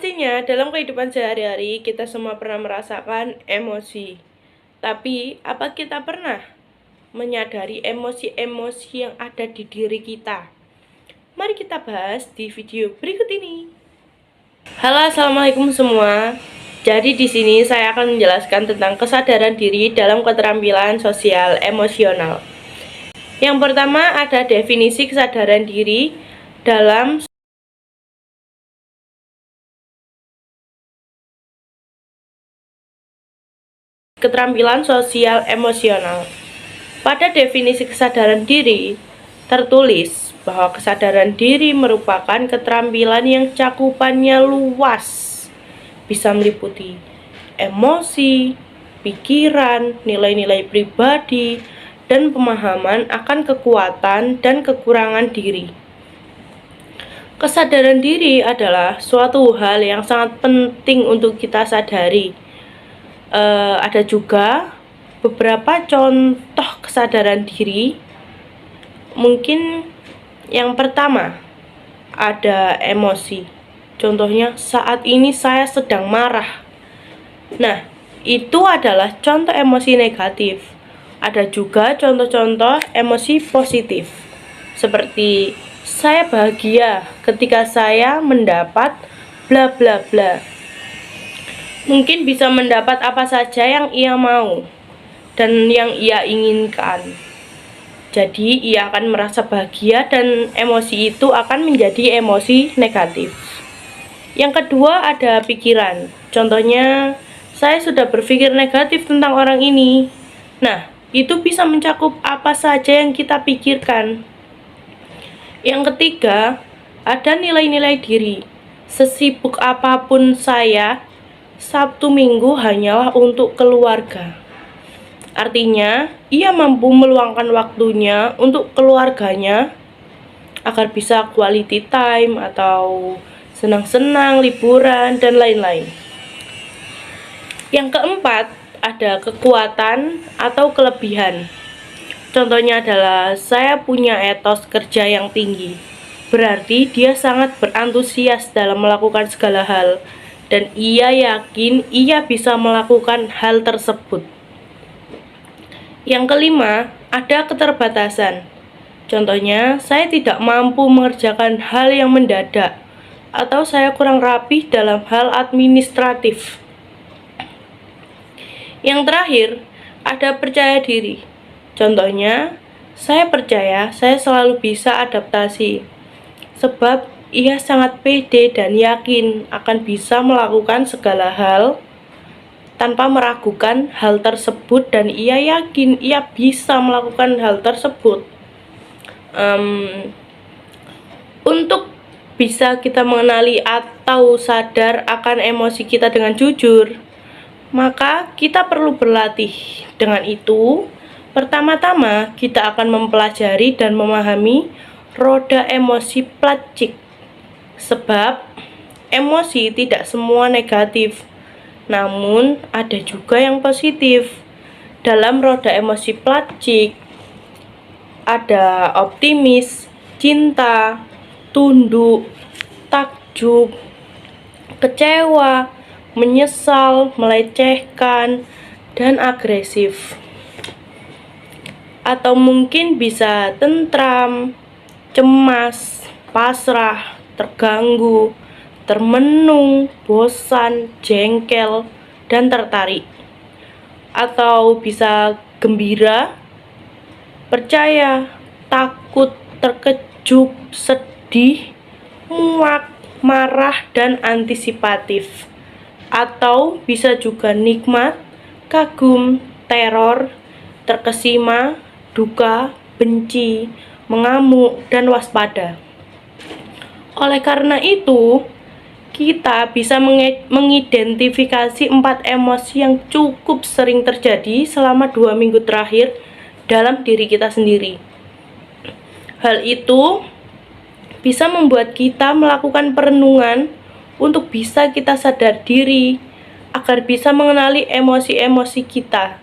Pastinya dalam kehidupan sehari-hari kita semua pernah merasakan emosi. Tapi apa kita pernah menyadari emosi-emosi yang ada di diri kita? Mari kita bahas di video berikut ini. Halo, assalamualaikum semua. Jadi di sini saya akan menjelaskan tentang kesadaran diri dalam keterampilan sosial emosional. Yang pertama ada definisi kesadaran diri dalam keterampilan sosial emosional. Pada definisi kesadaran diri, tertulis bahwa kesadaran diri merupakan keterampilan yang cakupannya luas, bisa meliputi emosi, pikiran, nilai-nilai pribadi, dan pemahaman akan kekuatan dan kekurangan diri. Kesadaran diri adalah suatu hal yang sangat penting untuk kita sadari. Ada juga beberapa contoh kesadaran diri. Mungkin yang pertama ada emosi. Contohnya, saat ini saya sedang marah. Nah, itu adalah contoh emosi negatif. Ada juga contoh-contoh emosi positif, seperti saya bahagia ketika saya mendapat bla bla bla. Mungkin bisa mendapat apa saja yang ia mau dan yang ia inginkan. Jadi ia akan merasa bahagia dan emosi itu akan menjadi emosi negatif. Yang kedua ada pikiran. Contohnya, saya sudah berpikir negatif tentang orang ini. Nah, itu bisa mencakup apa saja yang kita pikirkan. Yang ketiga, ada nilai-nilai diri. Sesibuk apapun saya, Sabtu Minggu hanyalah untuk keluarga. Artinya, ia mampu meluangkan waktunya untuk keluarganya agar bisa quality time atau senang-senang, liburan, dan lain-lain. Yang keempat, ada kekuatan atau kelebihan. Contohnya adalah saya punya etos kerja yang tinggi. Berarti dia sangat berantusias dalam melakukan segala hal, dan ia yakin ia bisa melakukan hal tersebut. Yang kelima, ada keterbatasan. Contohnya, saya tidak mampu mengerjakan hal yang mendadak, atau saya kurang rapih dalam hal administratif. Yang terakhir, ada percaya diri. Contohnya, saya percaya saya selalu bisa adaptasi, sebab ia sangat pede dan yakin akan bisa melakukan segala hal tanpa meragukan hal tersebut, dan ia yakin ia bisa melakukan hal tersebut. Untuk bisa kita mengenali atau sadar akan emosi kita dengan jujur, maka kita perlu berlatih. Dengan itu, pertama-tama kita akan mempelajari dan memahami roda emosi Plutchik. Sebab emosi tidak semua negatif, namun ada juga yang positif. Dalam roda emosi Plutchik ada optimis, cinta, tunduk, takjub, kecewa, menyesal, melecehkan, dan agresif. Atau mungkin bisa tentram, cemas, pasrah, terganggu, termenung, bosan, jengkel, dan tertarik. Atau bisa gembira, percaya, takut, terkejut, sedih, muak, marah, dan antisipatif. Atau bisa juga nikmat, kagum, teror, terkesima, duka, benci, mengamuk, dan waspada. Oleh karena itu, kita bisa mengidentifikasi 4 emosi yang cukup sering terjadi selama 2 minggu terakhir dalam diri kita sendiri. Hal itu bisa membuat kita melakukan perenungan untuk bisa kita sadar diri, agar bisa mengenali emosi-emosi kita.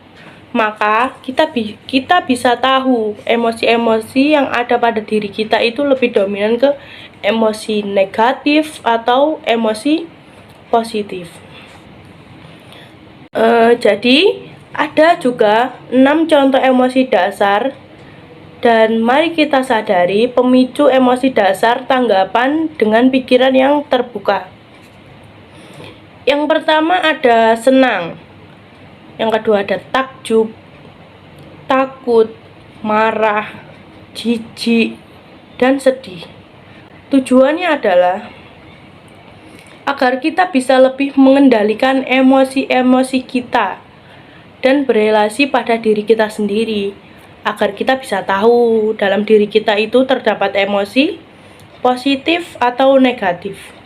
Maka kita bisa tahu emosi-emosi yang ada pada diri kita itu lebih dominan ke emosi negatif atau emosi positif. Jadi ada juga 6 contoh emosi dasar, dan mari kita sadari pemicu emosi dasar tanggapan dengan pikiran yang terbuka. Yang pertama ada senang, yang kedua ada takjub, takut, marah, jijik, dan sedih. Tujuannya adalah agar kita bisa lebih mengendalikan emosi-emosi kita dan berelasi pada diri kita sendiri, agar kita bisa tahu dalam diri kita itu terdapat emosi positif atau negatif.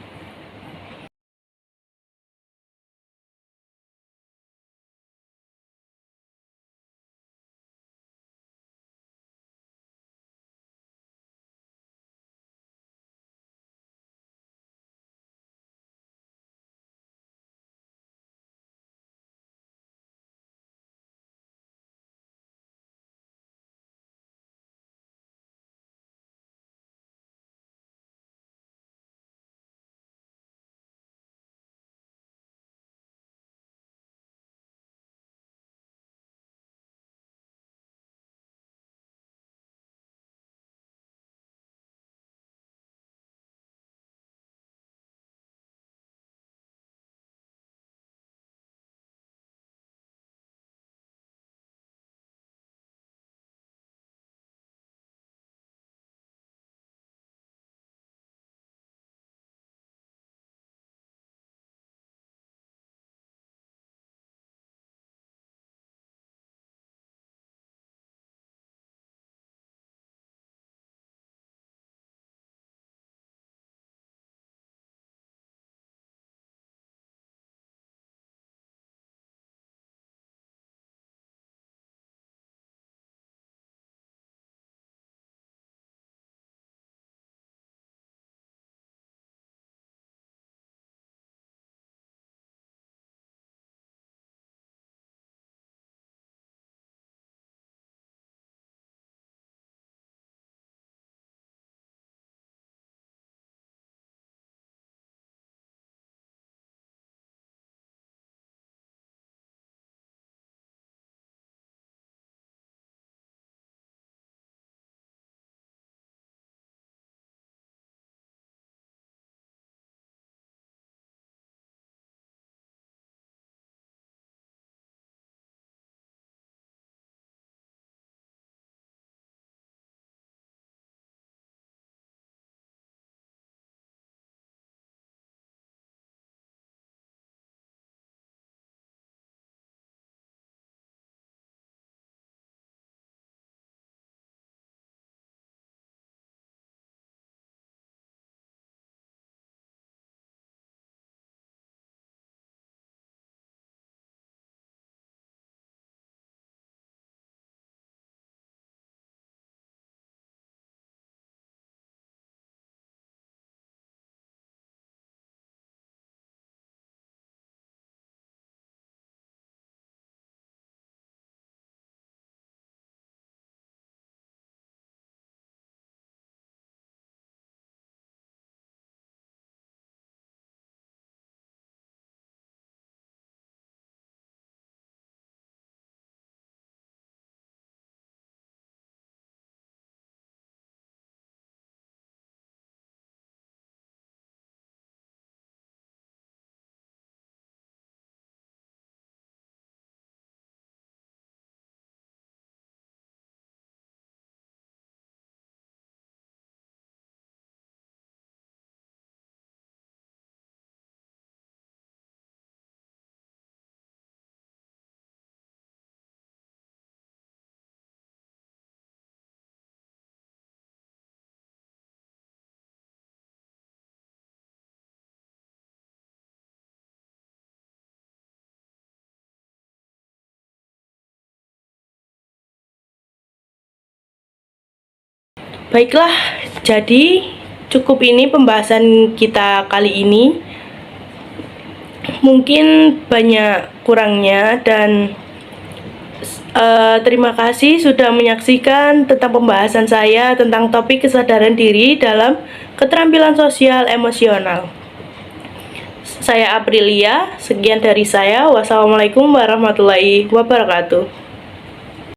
Baiklah, jadi cukup ini pembahasan kita kali ini. Mungkin banyak kurangnya, dan terima kasih sudah menyaksikan tentang pembahasan saya tentang topik kesadaran diri dalam keterampilan sosial emosional. Saya Aprilia, sekian dari saya. Wassalamualaikum warahmatullahi wabarakatuh.